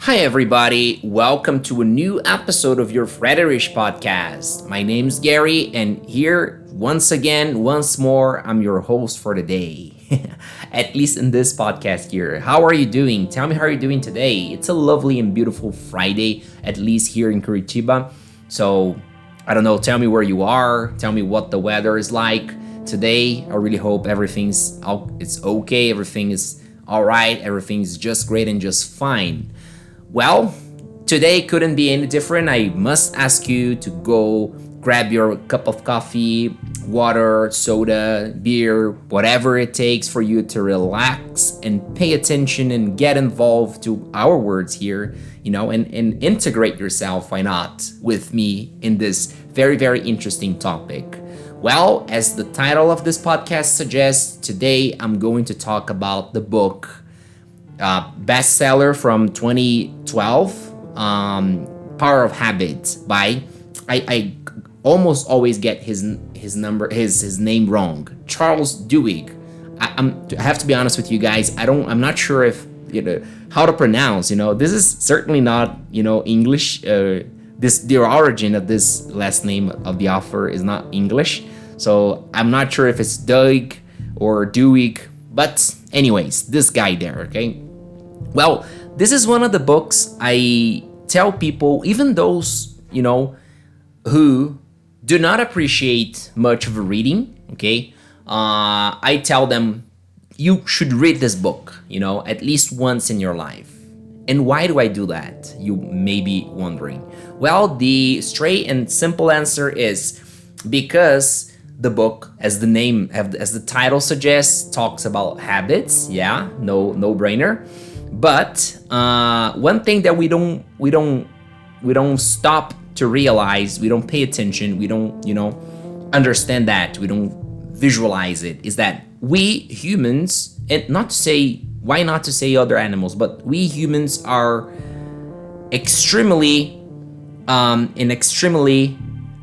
Hi, everybody. Welcome to a new episode of your Frederish podcast. My name's Gary, and here, once more, I'm your host for the day. At least in this podcast here. How are you doing? Tell me how you're doing today. It's a lovely and beautiful Friday, at least here in Curitiba. So, I don't know, tell me where you are. Tell me what the weather is like today. I really hope it's okay. Everything is all right. Everything's just great and just fine. Well, today couldn't be any different. I must ask you to go grab your cup of coffee, water, soda, beer, whatever it takes for you to relax and pay attention and get involved to our words here, and integrate yourself, why not, with me in this very, very interesting topic. Well, as the title of this podcast suggests, today I'm going to talk about the book bestseller from 2012, Power of Habit by I almost always get his name wrong, Charles Duhigg. I have to be honest with you guys. I'm not sure if how to pronounce. This is certainly not English. The origin of this last name of the author is not English, so I'm not sure if it's Duhigg or Duhigg. But anyways, this guy there, okay? Well, this is one of the books I tell people, even those, who do not appreciate much of reading, okay? I tell them, you should read this book, at least once in your life. And why do I do that? You may be wondering. Well, the straight and simple answer is because the book, as the title suggests, talks about habits. Yeah, no brainer. But one thing that we don't stop to realize, we don't pay attention, we don't understand that, we don't visualize it, is that we humans, and not to say other animals, but we humans are extremely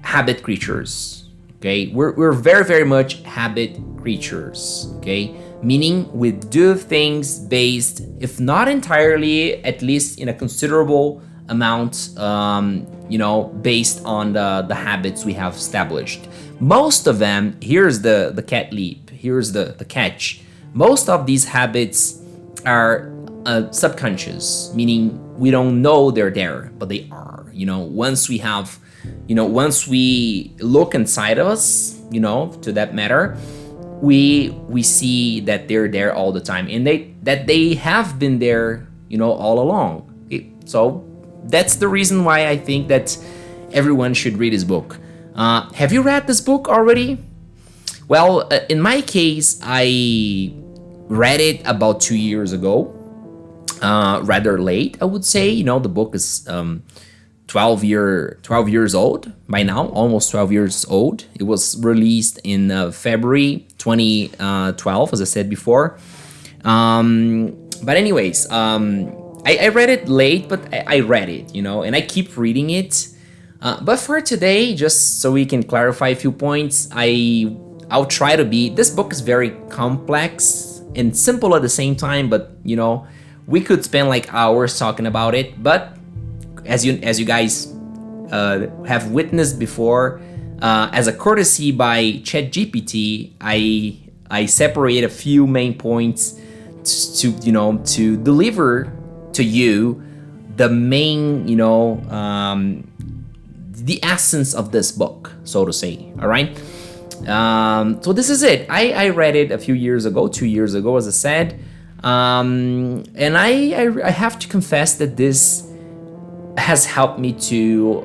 habit creatures. Okay, we're very, very much habit creatures. Okay, meaning we do things based, if not entirely, at least in a considerable amount, based on the habits we have established. Most of them, here's the cat leap, here's the catch. Most of these habits are subconscious, meaning we don't know they're there, but they are. Once we look inside of us, to that matter, we see that they're there all the time, and they have been there, all along. So that's the reason why I think that everyone should read this book. Have you read this book already? Well, in my case, I read it about 2 years ago, rather late, I would say. The book is 12 years old by now, almost 12 years old. It was released in February 2012, as I said before. But anyways, I read it late, but I read it, and I keep reading it. But for today, just so we can clarify a few points, I'll try to be. This book is very complex and simple at the same time, but we could spend like hours talking about it. But as you guys have witnessed before, as a courtesy by ChatGPT, I separate a few main points to deliver to you the main the essence of this book, so to say. All right. So this is it. I read it a few years ago, 2 years ago, as I said, and I have to confess that this has helped me to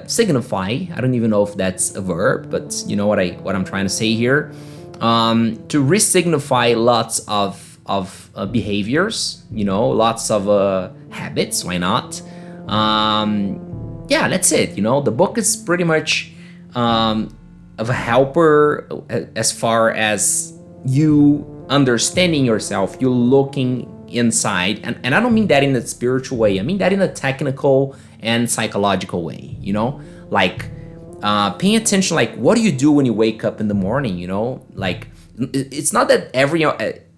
signify. I don't even know if that's a verb, but you know what I'm trying to say here. To re-signify lots of behaviors, lots of habits. Why not? Yeah, that's it. The book is pretty much of a helper as far as you understanding yourself, you looking inside, and I don't mean that in a spiritual way. I mean that in a technical and psychological way. Like paying attention. Like, what do you do when you wake up in the morning? Like, it's not that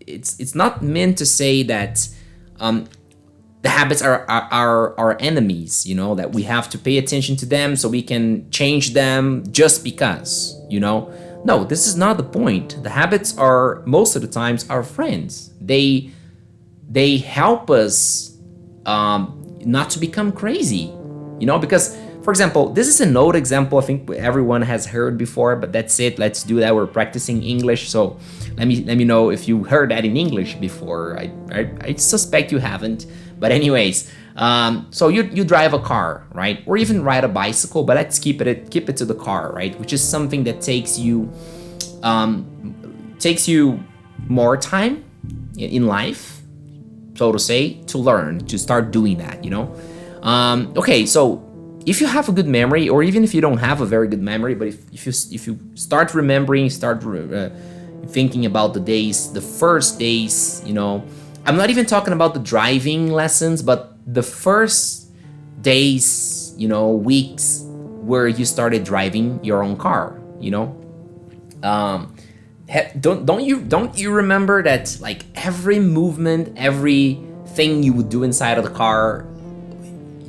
it's not meant to say that the habits are our enemies, that we have to pay attention to them so we can change them just because, no, this is not the point. The habits are most of the times our friends. They help us not to become crazy, because, for example, this is an old example I think everyone has heard before, but that's it. Let's do that. We're practicing English, so let me know if you heard that in English before. I suspect you haven't, but anyways, so you drive a car, right, or even ride a bicycle, but let's keep it to the car, right, which is something that takes you more time in life, so to say, to learn, to start doing that, okay, so if you have a good memory, or even if you don't have a very good memory, but if you start remembering, thinking about the first days, I'm not even talking about the driving lessons, but the first days, weeks where you started driving your own car, don't you remember that, like, every movement, everything you would do inside of the car,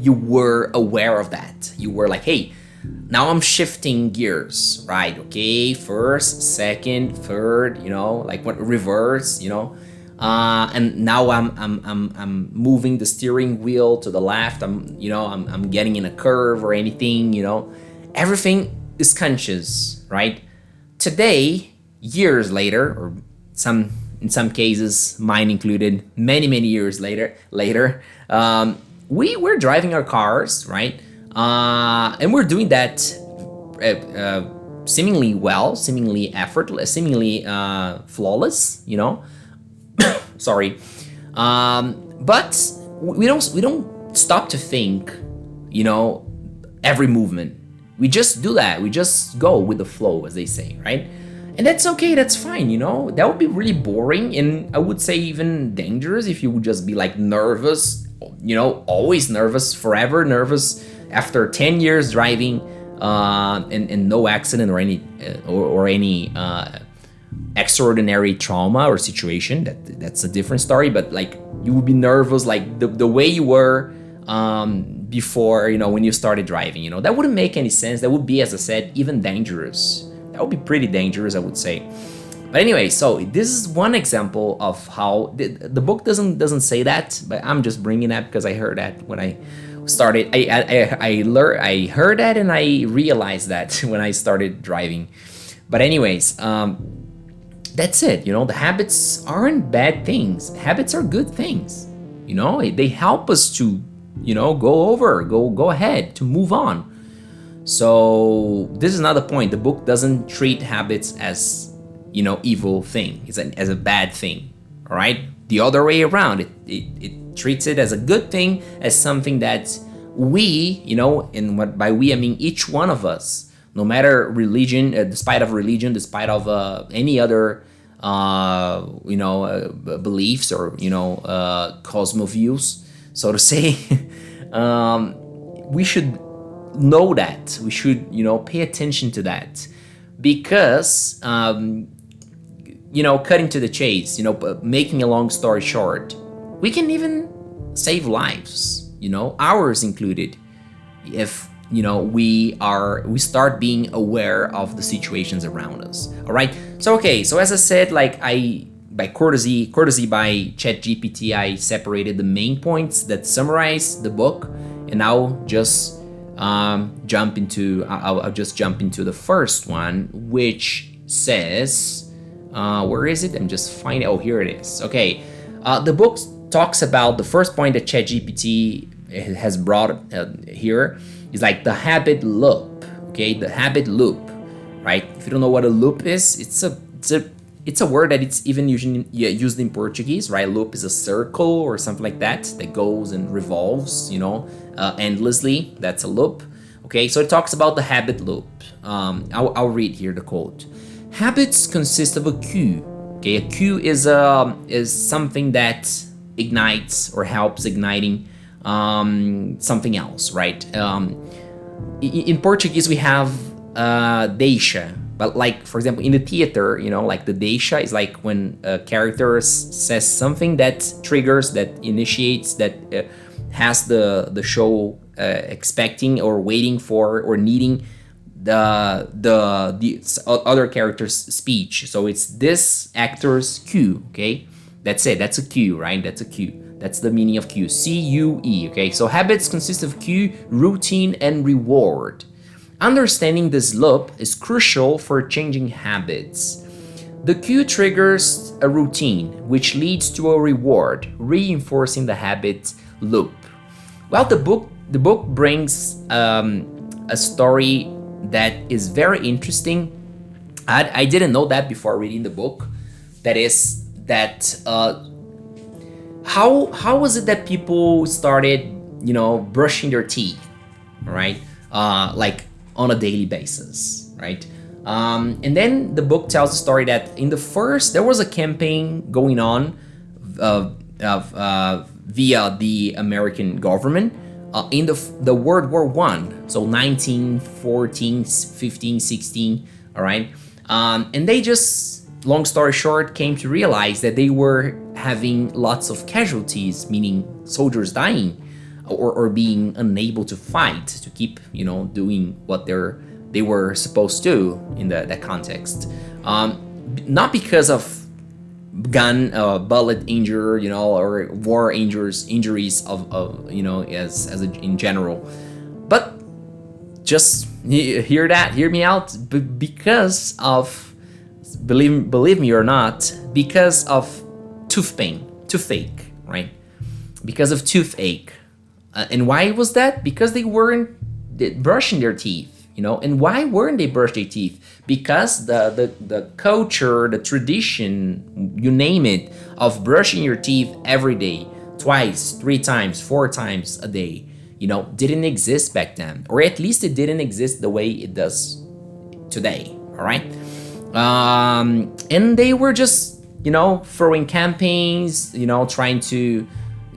you were aware of that. You were like, hey, now I'm shifting gears, right? Okay, first, second, third, like what, reverse, and now I'm moving the steering wheel to the left. I'm getting in a curve or anything, everything is conscious, right? Today, years later, or in some cases, mine included, many years later, we're driving our cars, right? And we're doing that seemingly well, seemingly effortless, seemingly flawless, sorry. But we don't stop to think, every movement. We just do that. We just go with the flow, as they say, right? And that's okay, that's fine, That would be really boring, and I would say even dangerous if you would just be like nervous, always nervous, forever nervous after 10 years driving, and no accident or any extraordinary trauma or situation. That's a different story, but like you would be nervous like the way you were before, when you started driving, that wouldn't make any sense. That would be, as I said, even dangerous. That would be pretty dangerous, I would say. But anyway, so this is one example of how the book doesn't say that, but I'm just bringing that because I heard that when I started. I heard that and I realized that when I started driving. But anyways, that's it. The habits aren't bad things. Habits are good things. They help us to go ahead, to move on. So this is another point. The book doesn't treat habits as evil thing. It's as a bad thing. All right. The other way around. It treats it as a good thing, as something that we, and what by we I mean each one of us, no matter religion, despite of religion, despite of any other beliefs or cosmo views, so to say, we should know that. We should pay attention to that, because cutting to the chase, making a long story short, we can even save lives, ours included, if we start being aware of the situations around us. All right. So okay. So as I said, like by courtesy by ChatGPT, I separated the main points that summarize the book, and now just I'll jump into the first one, which says, where is it? I'm just finding. Oh, here it is. Okay. The book talks about the first point that ChatGPT has brought here is like the habit loop. Okay, the habit loop, right? If you don't know what a loop is, it's a word that it's even used in Portuguese, right? Loop is a circle or something like that goes and revolves, endlessly. That's a loop. Okay, so it talks about the habit loop. I'll read here the quote. Habits consist of a cue. Okay, a cue is something that ignites or helps igniting something else, right? In Portuguese we have deixa. But like, for example, in the theater, like the Deisha is like when a character says something that triggers, that initiates, that has the show expecting or waiting for or needing the other character's speech. So it's this actor's cue. Okay, that's it. That's a cue, right? That's a cue. That's the meaning of cue. CUE. Okay, so habits consist of cue, routine, and reward. Understanding this loop is crucial for changing habits. The cue triggers a routine, which leads to a reward, reinforcing the habit loop. Well, the book brings a story that is very interesting. I didn't know that before reading the book. That is that how was it that people started brushing their teeth, right? Like on a daily basis, right? And then the book tells the story that there was a campaign going on via the American government in the World War One, so 1914, 15, 16, all right? And they just, long story short, came to realize that they were having lots of casualties, meaning soldiers dying or being unable to fight, to keep, doing what they were supposed to in that context. Not because of gun bullet injury, or war injuries of in general, but just hear me out, because of, believe me or not, because of toothache, right? Because of toothache. And why was that? Because they weren't brushing their teeth. And why weren't they brushing their teeth? Because the culture, the tradition, you name it, of brushing your teeth every day, twice, 3 times, 4 times a day, didn't exist back then. Or at least it didn't exist the way it does today, all right? And they were just, throwing campaigns, trying to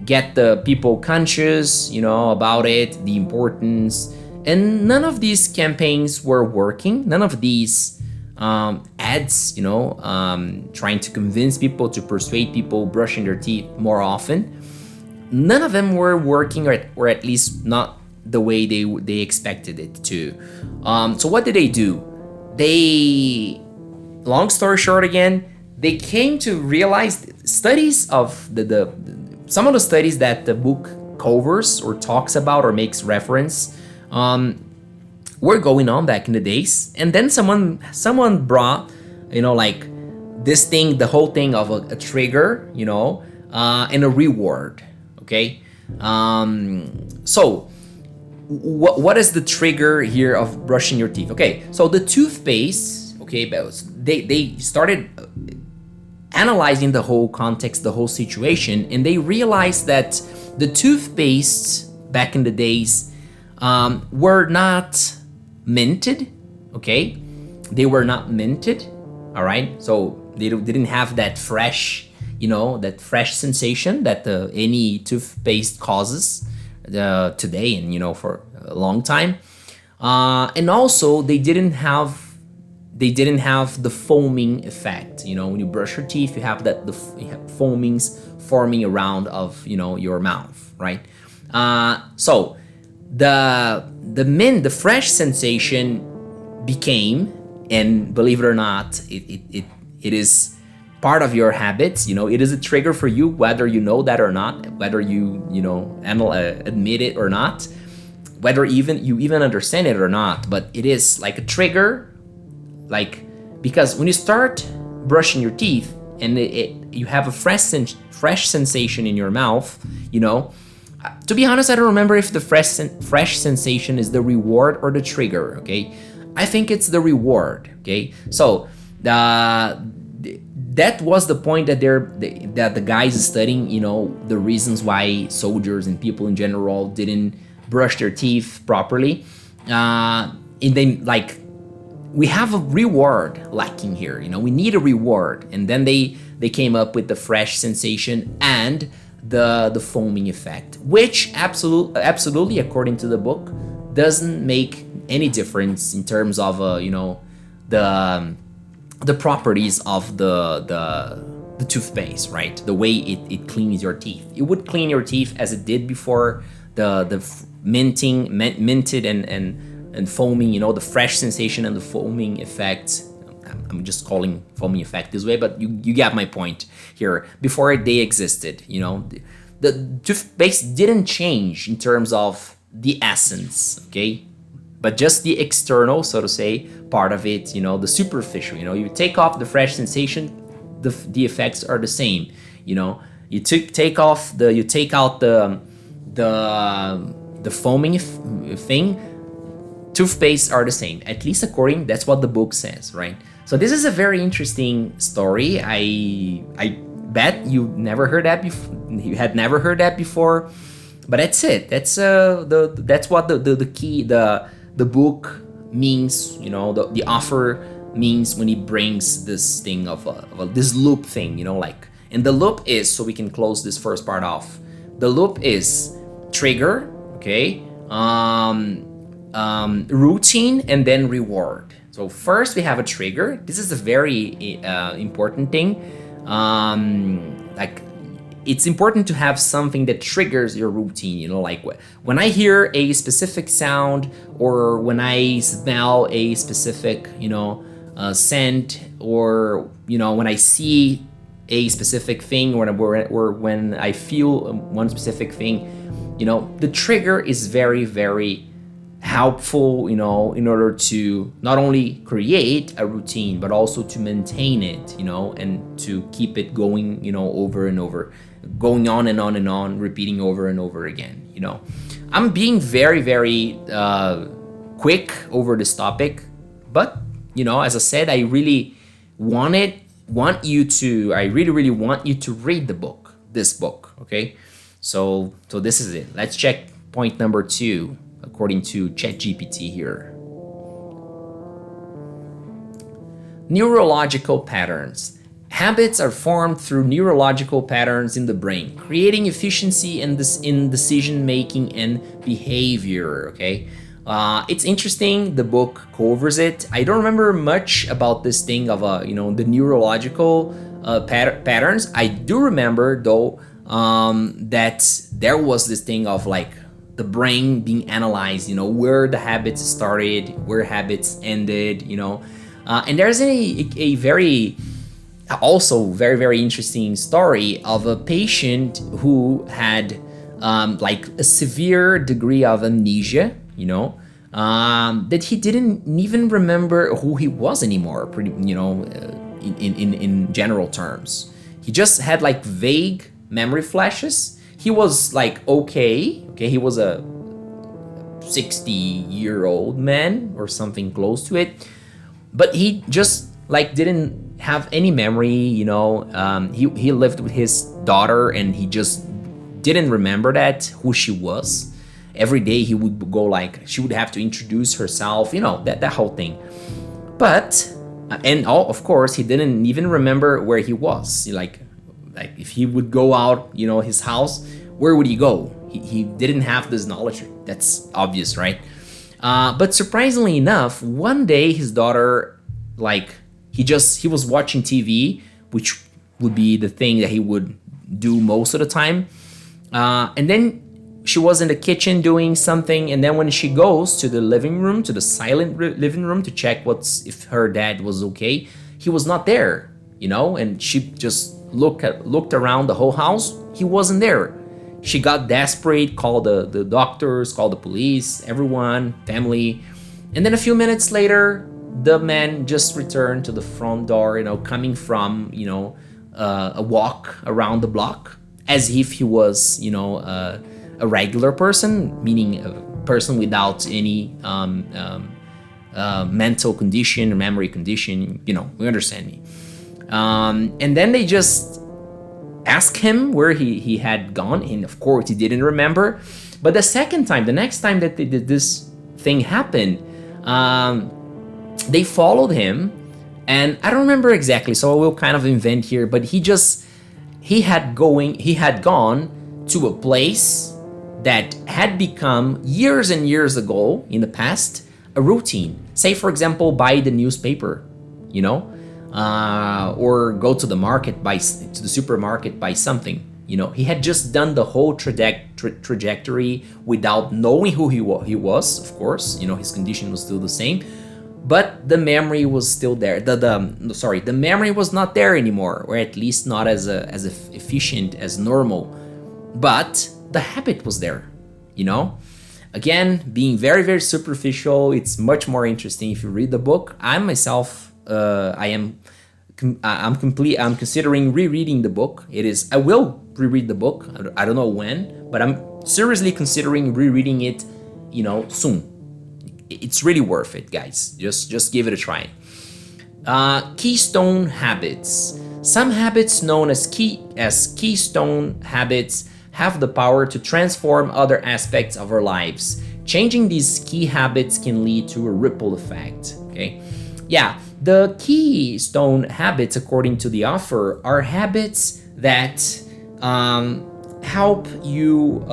get the people conscious, about it, the importance. And none of these campaigns were working. None of these ads, trying to convince people, to persuade people brushing their teeth more often. None of them were working, or at least not the way they expected it to. So what did they do? Long story short again, they came to realize studies of some of the studies that the book covers or talks about or makes reference were going on back in the days. And then someone brought, like this thing, the whole thing of a trigger, and a reward. Okay. So what is the trigger here of brushing your teeth? Okay. So the toothpaste, okay, they started analyzing the whole context, the whole situation, and they realized that the toothpaste back in the days were not minted. Okay, they were not minted. All right, so they didn't have that fresh, that fresh sensation that any toothpaste causes today, and for a long time. And also they didn't have the foaming effect. When you brush your teeth, you have the foamings forming around of your mouth, right? So the fresh sensation became, and believe it or not, it is part of your habits. It is a trigger for you, whether you know that or not, whether you admit it or not, whether you even understand it or not. But it is like a trigger. Like, because when you start brushing your teeth and you have a fresh sensation in your mouth, to be honest, I don't remember if the fresh sensation is the reward or the trigger. Okay, I think it's the reward. Okay, so that was the point that the guys studying, the reasons why soldiers and people in general didn't brush their teeth properly, and then like, we have a reward lacking here. We need a reward. And then they came up with the fresh sensation and the foaming effect, which absolutely, according to the book, doesn't make any difference in terms of the the properties of the toothpaste, right? The way it cleans your teeth. It would clean your teeth as it did before the minted and foaming, the fresh sensation and the foaming effect. I'm just calling foaming effect this way, but you get my point here. Before they existed, the toothpaste didn't change in terms of the essence, okay? But just the external, so to say, part of it, the superficial. You take off the fresh sensation, the effects are the same. You take out the foaming thing. Toothpaste are the same, at least according, that's what the book says, right? So this is a very interesting story. I bet you never heard that before. You had never heard that before, but that's it. That's what the key, the book means. The author means when he brings this thing of this loop thing. And the loop is, so we can close this first part off. The loop is trigger, okay, routine, and then reward. So first we have a trigger. This is a very important thing. It's important to have something that triggers your routine. Like when I hear a specific sound, or when I smell a specific scent, or when I see a specific thing, or when I feel one specific thing, the trigger is very, very helpful, in order to not only create a routine, but also to maintain it, and to keep it going, over and over, going on and on and on, repeating over and over again. I'm being very, very quick over this topic, but as I said, I really want you to read this book, okay? So this is it. Let's check point number 2 according to ChatGPT here. Neurological patterns. Habits are formed through neurological patterns in the brain, creating efficiency in decision making and behavior, okay? It's interesting. The book covers it. I don't remember much about this thing of the neurological patterns. I do remember though that there was this thing of like the brain being analyzed, where the habits started, where habits ended, and there's a very also very, very interesting story of a patient who had like a severe degree of amnesia, that he didn't even remember who he was anymore, in general terms. He just had like vague memory flashes. He was like okay, he was a 60-year-old man or something close to it, but he just like didn't have any memory. He lived with his daughter, and he just didn't remember who she was. Every day he would go like, she would have to introduce herself, that whole thing. But of course he didn't even remember where he was. Like if he would go out, his house, where would he go? He didn't have this knowledge. That's obvious, right? But surprisingly enough, one day his daughter, like he was watching TV, which would be the thing that he would do most of the time. And then she was in the kitchen doing something, and then when she goes to the living room, to the silent living room, to check if her dad was okay, he was not there, and she just looked around the whole house. He wasn't there. She got desperate, called the doctors, called the police, everyone, family, and then a few minutes later, the man just returned to the front door, coming from a walk around the block, as if he was a regular person, meaning a person without any mental condition or memory condition. We understand me. And then they just asked him where he had gone, and of course he didn't remember. But the next time that this thing happened, they followed him, and I don't remember exactly, so I will kind of invent here, but he had gone to a place that had become, years and years ago in the past, a routine. Say, for example, buy the newspaper, you know, or go to the market, to the supermarket, buy something. You know, he had just done the whole trajectory without knowing who he was. Of course, you know, his condition was still the same, but the memory was still there. The memory was not there anymore, or at least not as efficient as normal. But the habit was there. You know, again, being very, very superficial, it's much more interesting if you read the book. I myself, I'm considering rereading the book. I will reread the book. I don't know when, but I'm seriously considering rereading it, you know, soon. It's really worth it, guys. Just give it a try. Keystone habits. Some habits known as keystone habits have the power to transform other aspects of our lives. Changing these key habits can lead to a ripple effect. Okay, yeah, the keystone habits, according to the author, are habits that help you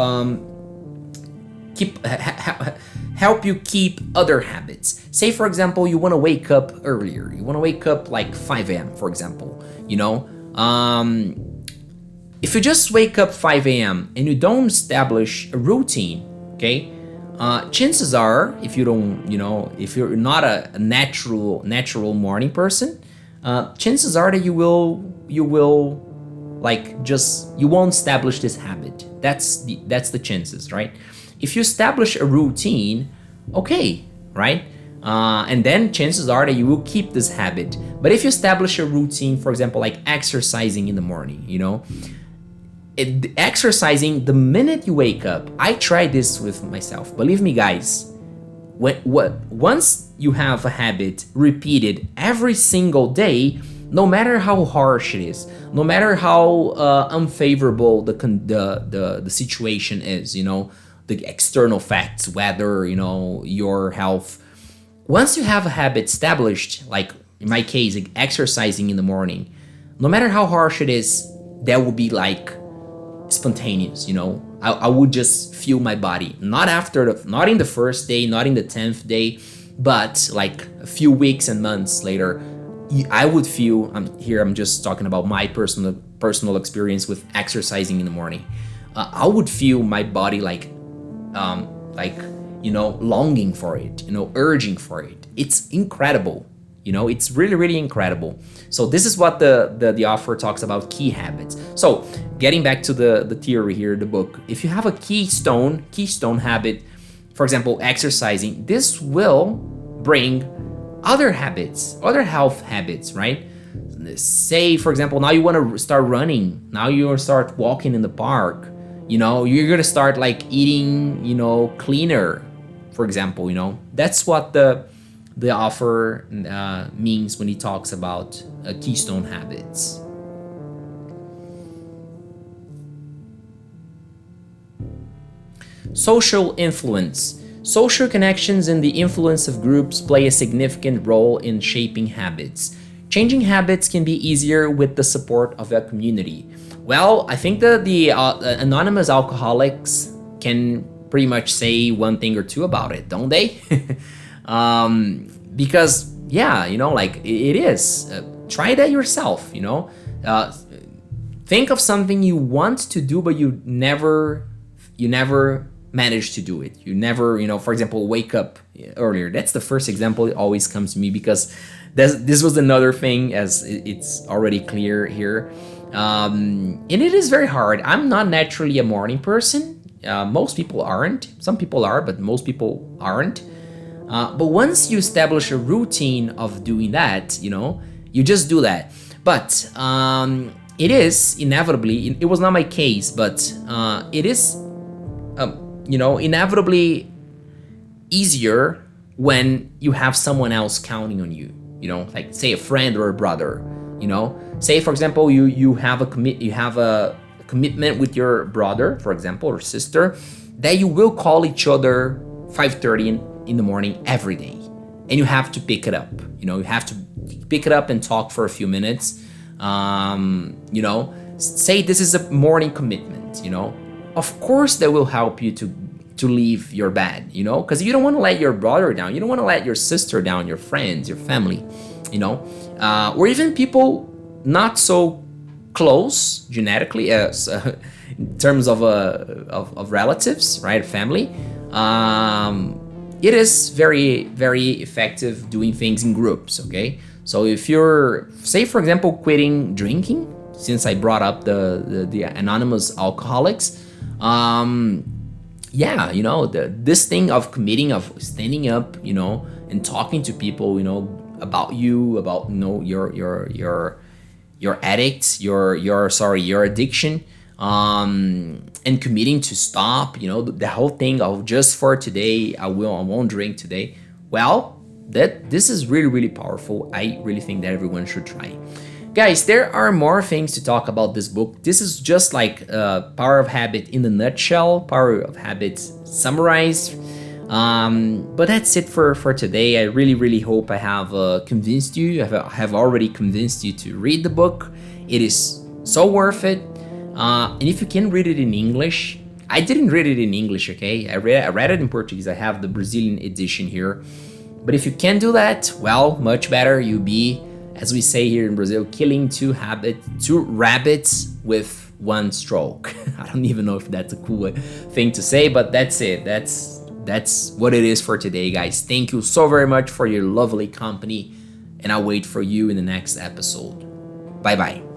help you keep other habits. Say, for example, you want to wake up earlier. You want to wake up like 5 a.m., for example. You know, if you just wake up 5 a.m. and you don't establish a routine, okay, chances are, if you don't, you know, if you're not a natural morning person, chances are that you will like just you won't establish this habit. That's the chances, right? If you establish a routine, okay, right? And then chances are that you will keep this habit. But if you establish a routine, for example, like exercising in the morning, you know, exercising the minute you wake up. I tried this with myself. Believe me, guys, once you have a habit repeated every single day, no matter how harsh it is, no matter how unfavorable the situation is, you know, the external facts, weather, you know, your health. Once you have a habit established, like in my case, like exercising in the morning, no matter how harsh it is, that will be like spontaneous, you know. I would just feel my body, not in the first day, not in the 10th day, but like a few weeks and months later, I would feel. I'm just talking about my personal experience with exercising in the morning. I would feel my body like you know, longing for it, you know, urging for it. It's incredible, you know, it's really, really incredible. So this is what the author talks about, key habits. So getting back to the theory here, the book, if you have a keystone habit, for example, exercising, this will bring other habits, other health habits, right? Say, for example, now you want to start running, now you want to start walking in the park, you know, you're going to start like eating, you know, cleaner, for example, you know. That's what the author means when he talks about keystone habits. Social influence. Social connections and the influence of groups play a significant role in shaping habits. Changing habits can be easier with the support of a community. Well, I think that the anonymous alcoholics can pretty much say one thing or two about it, don't they? Because, yeah, you know, like it is. Try that yourself, you know. Think of something you want to do, but you never manage to do it. You never, you know, for example, wake up earlier. That's the first example that always comes to me, because this was another thing, as it's already clear here. And it is very hard. I'm not naturally a morning person. Most people aren't. Some people are, but most people aren't. But once you establish a routine of doing that, you know, you just do that. But it is inevitably, it was not my case, but it is, you know, inevitably easier when you have someone else counting on you, you know, like say a friend or a brother, you know. Say, for example, you have a commitment with your brother, for example, or sister, that you will call each other 5:30 in the morning every day, and you have to pick it up. You know, you have to pick it up and talk for a few minutes. You know, say this is a morning commitment. You know, of course that will help you to leave your bed, because you don't want to let your brother down. You don't want to let your sister down, your friends, your family, or even people not so close genetically as in terms of relatives, right? Family. It is very, very effective doing things in groups, okay? So if you're, say, for example, quitting drinking, since I brought up the anonymous alcoholics, yeah, this thing of committing, of standing up, and talking to people, about you, about your addicts, your addiction, and committing to stop, the whole thing of just for today, I won't drink today. Well, this is really, really powerful. I really think that everyone should try. Guys, there are more things to talk about this book. This is just like Power of Habit in a nutshell, Power of Habit summarized. But that's it for today. I really, really hope I have convinced you. I have already convinced you to read the book. It is so worth it. And if you can read it in English, I didn't read it in English, okay? I read it in Portuguese. I have the Brazilian edition here. But if you can do that, well, much better. You'll be, as we say here in Brazil, killing two rabbits with one stroke. I don't even know if that's a cool thing to say, but that's it. That's what it is for today, guys. Thank you so very much for your lovely company, and I'll wait for you in the next episode. Bye-bye.